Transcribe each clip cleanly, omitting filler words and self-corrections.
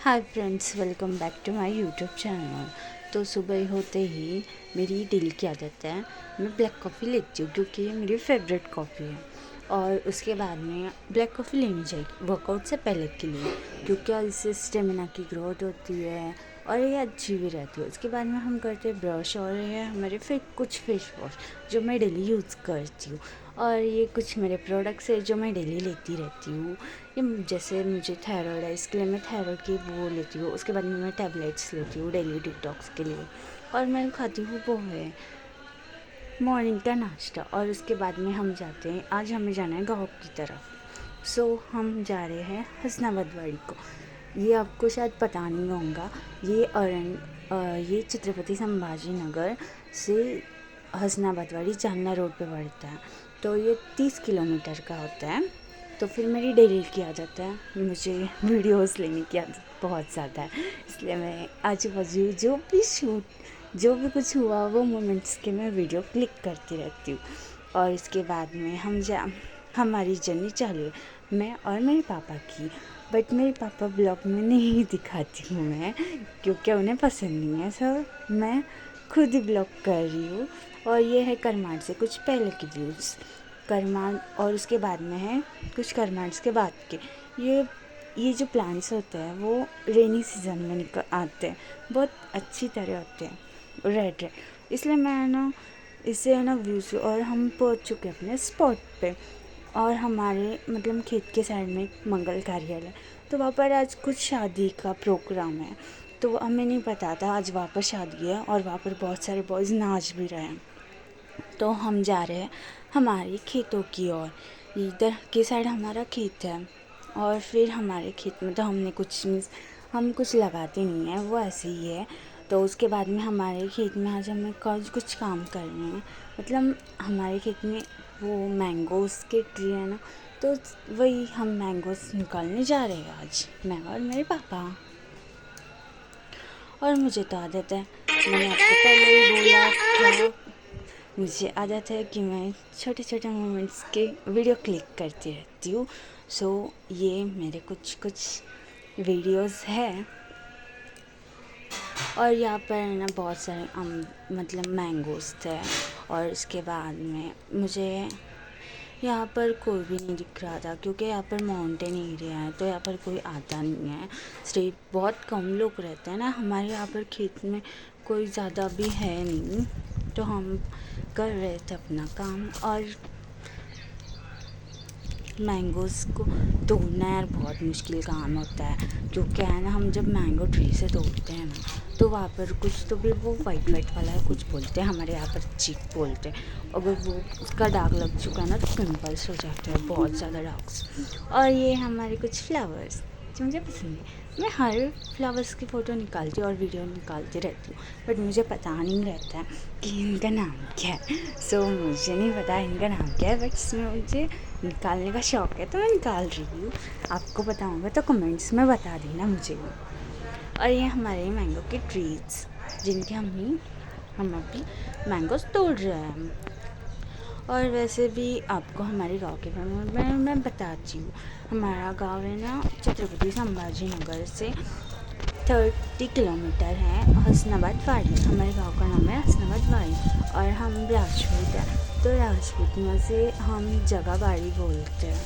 Hi friends, welcome back to my YouTube channel. तो सुबह होते ही मेरी डेली की आदत है, मैं ब्लैक कॉफ़ी लेती हूँ क्योंकि ये मेरी फेवरेट कॉफ़ी है। और उसके बाद में ब्लैक कॉफ़ी लेनी चाहिए वर्कआउट से पहले के लिए, क्योंकि इससे स्टेमिना की ग्रोथ होती है और ये अच्छी भी रहती है। उसके बाद में हम करते हैं ब्रश, और ये हमारे कुछ फेस वॉश जो मैं डेली यूज़ करती हूँ। और ये कुछ मेरे प्रोडक्ट्स है जो मैं डेली लेती रहती हूँ। ये जैसे मुझे थायराइड है, इसके लिए मैं थायराइड की वो लेती हूँ। उसके बाद में मैं टैबलेट्स लेती हूँ डेली डिटॉक्स के लिए। और मैं खाती हूँ पोहे, मॉर्निंग का नाश्ता। और उसके बाद में हम जाते हैं, आज हमें जाना है गाँव की तरफ। हम जा रहे हैं हसनाबाद वाड़ी को। ये आपको शायद पता नहीं होगा, ये छत्रपति संभाजी नगर से हसनाबाद वाड़ी जालना रोड पे पड़ता है। तो ये 30 किलोमीटर का होता है। तो फिर मेरी डेली की आदत है, मुझे वीडियोस लेने की आदत बहुत ज़्यादा है। इसलिए मैं आजू बाजू जो भी कुछ हुआ वो मोमेंट्स के मैं वीडियो क्लिक करती रहती हूँ। और इसके बाद में हमारी जर्नी चालू है, मैं और मेरे पापा की। बट मेरे पापा ब्लॉग में नहीं दिखाती हूँ मैं, क्योंकि उन्हें पसंद नहीं है। मैं खुद ही ब्लॉग कर रही हूँ। और ये है करमाट से कुछ पहले की व्यूज़, करमाट। और उसके बाद में है कुछ करमाट्स के बाद के। ये जो प्लांट्स होते हैं वो रेनी सीज़न में निकल आते हैं, बहुत अच्छी तरह होते हैं, रेड रेड। इसलिए मैं ना इससे है ना व्यूज़। और हम पहुंच चुके हैं अपने स्पॉट पे। और हमारे मतलब खेत के साइड में एक मंगल कार्यालय, तो वहाँ पर आज कुछ शादी का प्रोग्राम है। तो हमें नहीं पता था आज वहाँ पर शादी है, और वहाँ पर बहुत सारे बॉयज़ नाच भी रहे हैं। तो हम जा रहे हैं हमारे खेतों की ओर। इधर के साइड हमारा खेत है, और फिर हमारे खेत में तो हम कुछ लगाते नहीं हैं, वो ऐसे ही है। तो उसके बाद में हमारे खेत में आज हमें कुछ काम कर रहे हैं। मतलब हमारे खेत में वो मैंगोज़ के ट्री है ना, तो वही हम मैंगोज़ निकालने जा रहे हैं आज, मैं और मेरे पापा। और मुझे तो आदत है, मैंने आपको पहले ही बोला था, मुझे आदत है कि मैं छोटे छोटे मोमेंट्स के वीडियो क्लिक करती रहती हूँ। ये मेरे कुछ वीडियोस है। और यहाँ पर है ना बहुत सारे मतलब मैंगोज़ थे। और इसके बाद में मुझे यहाँ पर कोई भी नहीं दिख रहा था, क्योंकि यहाँ पर माउंटेन एरिया है, तो यहाँ पर कोई आता नहीं है। सिर्फ बहुत कम लोग रहते हैं ना हमारे यहाँ पर, खेत में कोई ज़्यादा भी है नहीं। तो हम कर रहे थे अपना काम। और मैंगोज़ को तोड़ना यार बहुत मुश्किल काम होता है, क्योंकि है ना हम जब मैंगो ट्री से तोड़ते हैं ना, तो वहाँ पर कुछ तो भी वो वाइट वाला है, कुछ बोलते हैं, हमारे यहाँ पर चीक बोलते हैं। अगर वो उसका दाग लग चुका है ना तो पिंपल्स हो जाते हैं, बहुत ज़्यादा डार्क्स। और ये हमारे कुछ फ्लावर्स जो मुझे पसंद है। मैं हर फ्लावर्स की फ़ोटो निकालती और वीडियो निकालती रहती हूँ, बट मुझे पता नहीं रहता है कि इनका नाम क्या है। मुझे नहीं पता इनका नाम क्या है, बट इसमें मुझे निकालने का शौक़ है, तो मैं निकाल रही हूँ। आपको पता होगा तो कमेंट्स में बता देना मुझे भी। और ये हमारे मैंगो के ट्रीज, जिनके हम अभी मैंगोस तोड़ रहे हैं। और वैसे भी आपको हमारे गांव के बारे में मैं बताती हूँ। हमारा गांव है ना छत्रपति संभाजी नगर से 30 किलोमीटर है हसनाबाद वाड़ी। हमारे गांव का नाम है हसनाबाद वाड़ी। और हम राजपूत हैं, तो राजपूत में से हम जगह बाड़ी बोलते हैं।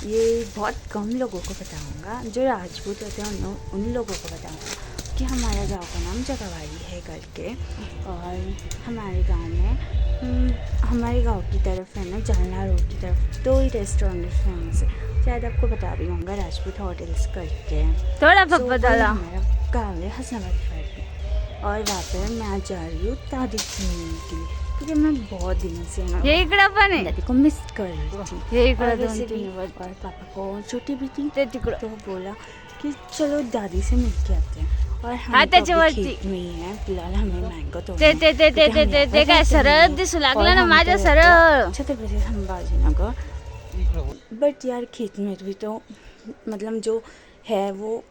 ये बहुत कम लोगों को पता होगा, जो राजपूत होते हैं उन लोगों को पता होगा कि हमारा गांव का नाम जगावाड़ी है करके। और हमारे गांव की तरफ है ना जालना रोड की तरफ 2 ही रेस्टोरेंट फेमस है, शायद आपको पता भी होगा, राजपूत होटल्स करके। थोड़ा डाला हमारा गाँव है हसनाबाद वाड़ी। और वहाँ पर मैं आज जा रही हूँ दादी से मिलने के लिए, क्योंकि मैं बहुत दिनों से हे इकडं पण आहे, दादी को मिस कर रही थी। हे इकडं और 2 वैसे भी 3 वर और पापा को छुट्टी भी थी, ते तिकडं तो बोला कि चलो दादी से मिल के आते हैं। और हम हा तो अभी त्याच्यावरती खेत में ही हैं, फिलहाल हमें मैंगो तोड़ना ते है, ते ते ते क्योंकि ते हम ते यहाँ ते पर काय रहते सरळ नहीं हैं। दिसू और लागलं ना हम माझ्या तो रहते सरळ छत्रपति संभाजी नगर। बट यार खेत में भी तो मतलब जो है वो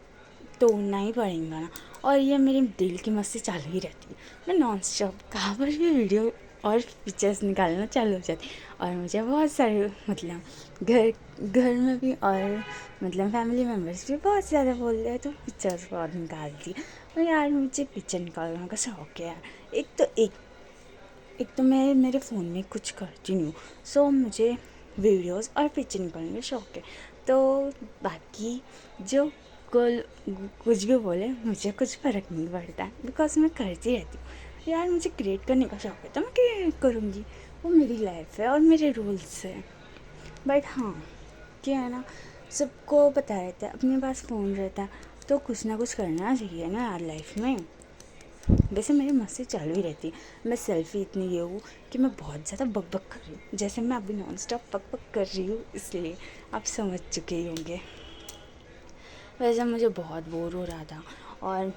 तोड़ना ही पड़ेगा ना। और ये मेरी दिल की मस्ती चालू ही रहती है, मैं नॉन स्टॉप कहाँ पर भी वीडियो और पिक्चर्स निकालना चालू हो जाती। और मुझे बहुत सारे मतलब घर में भी और मतलब फैमिली मेम्बर्स भी बहुत ज़्यादा बोल रहे हैं तो पिक्चर्स बहुत निकालती। और यार मुझे पिक्चर निकालने का शौक है यार। एक तो मैं मेरे फ़ोन में कुछ करती नहीं हूँ, सो मुझे वीडियोस और पिक्चर निकालने का शौक है। तो बाकी जो कोल कुछ भी बोले मुझे कुछ फ़र्क नहीं पड़ता, बिकॉज मैं करती रहती हूँ यार। मुझे क्रिएट करने का शौक है तो मैं क्रिएट करूँगी, वो मेरी लाइफ है और मेरे रूल्स है। बट हाँ, क्या है ना, सबको पता रहता है अपने पास फ़ोन रहता है तो कुछ ना कुछ करना चाहिए ना यार लाइफ में। वैसे मेरी मस्ती चालू ही रहती है। मैं सेल्फ़ी इतनी ये हूँ कि मैं बहुत ज़्यादा बक कर रही हूँ, जैसे मैं अभी नॉन स्टॉप बक कर रही हूँ, इसलिए आप समझ चुके ही होंगे। वैसे मुझे बहुत बोर हो रहा था और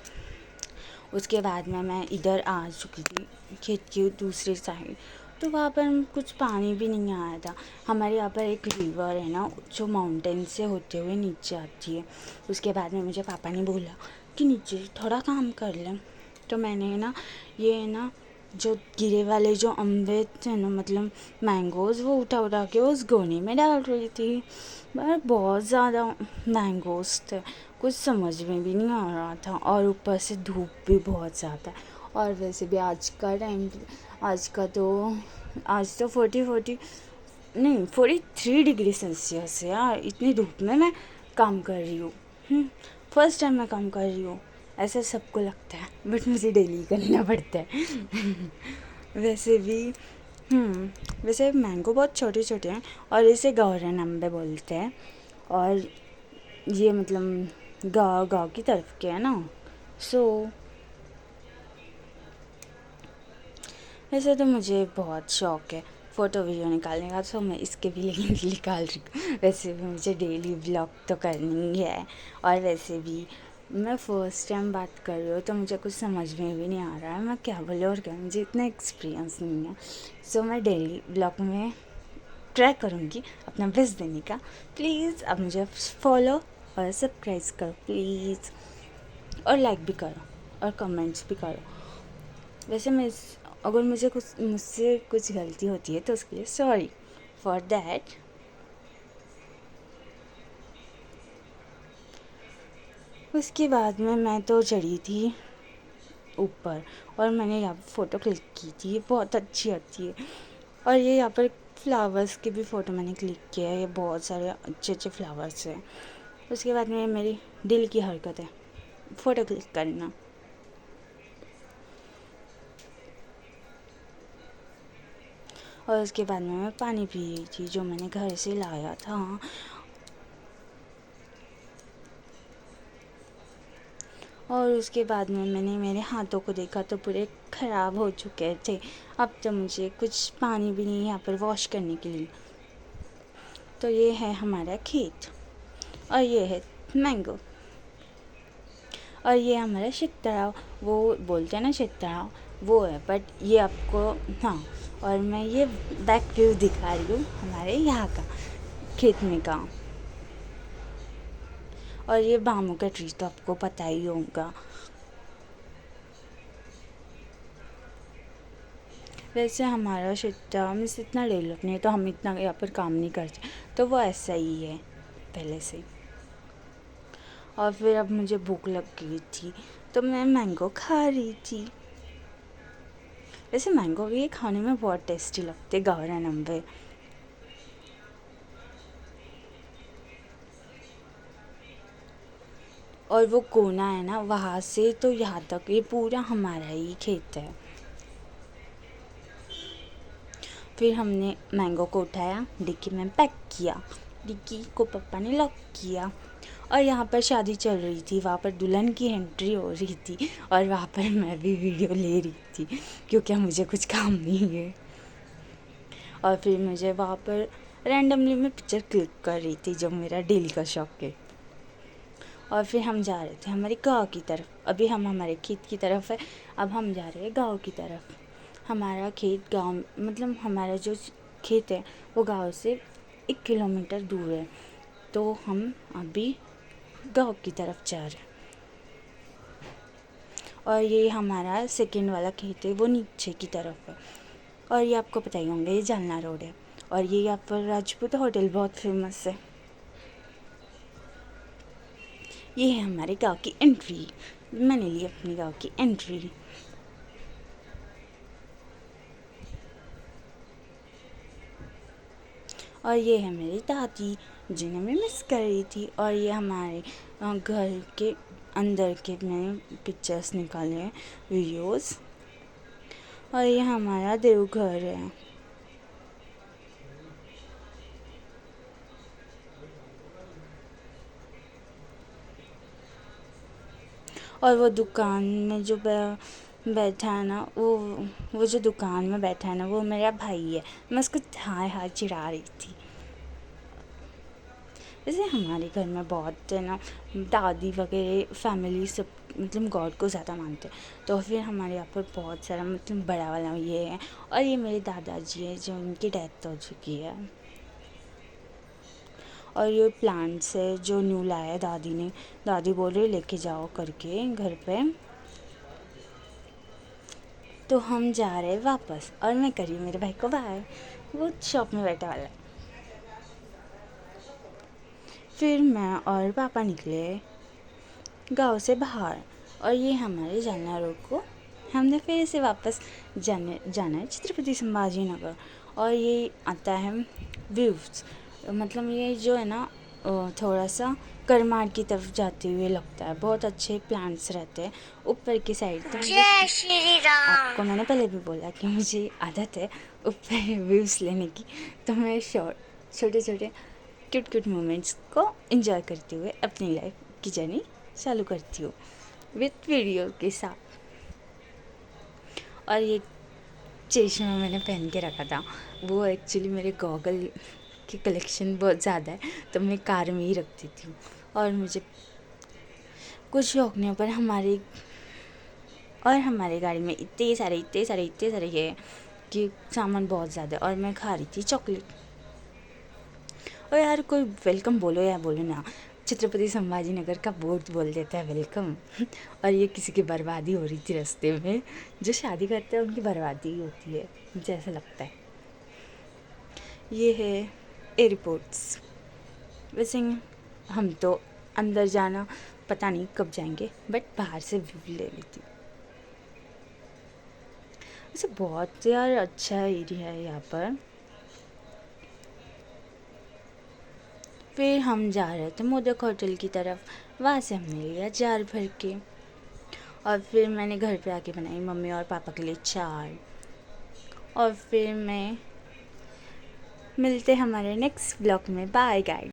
उसके बाद में मैं इधर आ चुकी थी खेत की दूसरी साइड। तो वहाँ पर कुछ पानी भी नहीं आया था। हमारे यहाँ पर एक रिवर है ना जो माउंटेन से होते हुए नीचे आती है। उसके बाद में मुझे पापा ने बोला कि नीचे थोड़ा काम कर लें। तो मैंने ना ये ना जो गिरे वाले जो अम्बे थे ना, मतलब मैंगोज़, वो उठा उठा के उस गोनी में डाल रही थी। पर बहुत ज़्यादा मैंगोज़ थे, कुछ समझ में भी नहीं आ रहा था और ऊपर से धूप भी बहुत ज़्यादा। और वैसे भी आज तो 43 डिग्री सेल्सियस है यार। इतनी धूप में मैं काम कर रही हूँ। फर्स्ट टाइम मैं काम कर रही हूँ, ऐसा सबको लगता है बट मुझे डेली करना पड़ता है। वैसे भी वैसे मैंगो बहुत छोटे छोटे हैं और इसे गौरन अम्बे बोलते हैं। और ये मतलब गाँव की तरफ के है ना। सो वैसे तो मुझे बहुत शौक है फ़ोटो वीडियो निकालने का, तो मैं इसके भी लिंक निकाल रही हूँ। वैसे भी मुझे डेली व्लॉग तो करनी ही है। और वैसे भी मैं फ़र्स्ट टाइम बात कर रही हूँ तो मुझे कुछ समझ में भी नहीं आ रहा है मैं क्या बोलूँ और क्या, मुझे इतना एक्सपीरियंस नहीं है। सो मैं डेली व्लॉग में ट्राई करूँगी अपना बेस्ट देने का। प्लीज़ आप मुझे फॉलो और सब्सक्राइब करो प्लीज़, और लाइक भी करो और कमेंट्स भी करो। वैसे अगर मुझसे कुछ गलती होती है तो उसके लिए सॉरी फॉर दैट। उसके बाद में मैं तो चढ़ी थी ऊपर और मैंने यहाँ पर फ़ोटो क्लिक की थी, ये बहुत अच्छी आती है। और ये यहाँ पर फ्लावर्स के भी फ़ोटो मैंने क्लिक किया है, ये बहुत सारे अच्छे अच्छे फ्लावर्स हैं। उसके बाद में मेरी दिल की हरकत है फ़ोटो क्लिक करना। और उसके बाद में मैं पानी पी रही थी जो मैंने घर से लाया था। और उसके बाद में मैंने मेरे हाथों को देखा तो पूरे ख़राब हो चुके थे। अब तो मुझे कुछ पानी भी नहीं यहाँ पर वॉश करने के लिए। तो ये है हमारा खेत और ये है मैंगो और ये हमारा शीतराव, वो बोलते हैं ना शीतराव, वो है। बट ये आपको हाँ, और मैं ये बैक व्यू दिखा रही हूँ हमारे यहाँ का खेत में का। और ये बामू का ट्री तो आपको पता ही होगा। वैसे हमारा क्षेत्र में से इतना डेवलप नहीं है तो हम इतना यहाँ पर काम नहीं करते, तो वो ऐसा ही है पहले से। और फिर अब मुझे भूख लग गई थी तो मैं मैंगो खा रही थी। वैसे मैंगो ये खाने में बहुत टेस्टी लगते गावरा नंबे। और वो कोना है ना, वहाँ से तो यहाँ तक ये पूरा हमारा ही खेत है। फिर हमने मैंगो को उठाया, डिक्की में पैक किया, डिक्की को पापा ने लॉक किया। और यहाँ पर शादी चल रही थी, वहाँ पर दुल्हन की एंट्री हो रही थी और वहाँ पर मैं भी वीडियो ले रही थी क्योंकि मुझे कुछ काम नहीं है। और फिर मुझे वहाँ पर रैंडमली मैं पिक्चर क्लिक कर रही थी जो मेरा डेली का शौक है। और फिर हम जा रहे थे हमारे गांव की तरफ। अभी हम हमारे खेत की तरफ है, अब हम जा रहे हैं गांव की तरफ। हमारा खेत गांव मतलब हमारा जो खेत है वो गांव से 1 किलोमीटर दूर है। तो हम अभी गांव की तरफ जा रहे हैं। और ये हमारा सेकंड वाला खेत है, वो नीचे की तरफ है। और ये आपको पता ही होंगे, ये जालना रोड है। और ये यहाँ पर राजपूत होटल बहुत फेमस है। ये है हमारे गांव की एंट्री। मैंने ली अपने गांव की एंट्री। और ये है मेरी दादी जिन्हें मैं मिस कर रही थी। और ये हमारे घर के अंदर के मैंने पिक्चर्स निकाले हैं, वीडियोस। और ये हमारा देवघर है। और वो दुकान में जो बैठा है ना, वो जो दुकान में बैठा है ना, वो मेरा भाई है। मैं उसको हाय हाय चिढ़ा रही थी। जैसे हमारे घर में बहुत है ना, दादी वगैरह फैमिली सब मतलब गॉड को ज़्यादा मानते हैं। तो फिर हमारे यहाँ पर बहुत सारा मतलब बड़ा वाला ये है। और ये मेरे दादाजी है जो उनकी डेथ हो चुकी है। और ये प्लांट्स है जो न्यू लाया है दादी ने। दादी बोल रही लेके जाओ करके घर पे। तो हम जा रहे हैं वापस और मैं कर रही हूँ मेरे भाई को बाय। वो शॉप में बैठा वाला है। फिर मैं और पापा निकले गांव से बाहर। और ये हमारे जालना रोड को हमने फिर से वापस जाना है छत्रपति संभाजी नगर। और ये आता है व्यूज़, मतलब ये जो है ना थोड़ा सा करमार की तरफ जाते हुए लगता है। बहुत अच्छे प्लांट्स रहते हैं ऊपर की साइड। तो जय श्री राम। आपको मैंने पहले भी बोला कि मुझे आदत है ऊपर व्यूज़ लेने की। तो मैं छोटे छोटे क्यूट क्यूट मोमेंट्स को एंजॉय करते हुए अपनी लाइफ की जर्नी चालू करती हूँ विथ वीडियो के साथ। और ये चश्मा मैंने पहन के रखा था, वो एक्चुअली मेरे गॉगल की कलेक्शन बहुत ज़्यादा है, तो मैं कार में ही रख देती हूँ। और मुझे कुछ शौक नहीं, पर हमारे गाड़ी में इतने सारे ये कि सामान बहुत ज़्यादा है। और मैं खा रही थी चॉकलेट। और यार कोई वेलकम बोलो या बोलो ना, छत्रपति संभाजी नगर का बोर्ड बोल देता है वेलकम। और ये किसी की बर्बादी हो रही थी रास्ते में। जो शादी करते हैं उनकी बर्बादी ही होती है, मुझे ऐसा लगता है। ये है एयरपोर्ट्स। वैसे हम तो अंदर जाना पता नहीं कब जाएंगे, बट बाहर से व्यू ले लेती हूँ। वैसे बहुत यार अच्छा एरिया है यहाँ पर। फिर हम जा रहे थे मोदक होटल की तरफ। वहाँ से हमने लिया जार भर के। और फिर मैंने घर पे आके बनाई मम्मी और पापा के लिए चाय। और फिर मैं मिलते हमारे नेक्स्ट ब्लॉग में। Bye guys.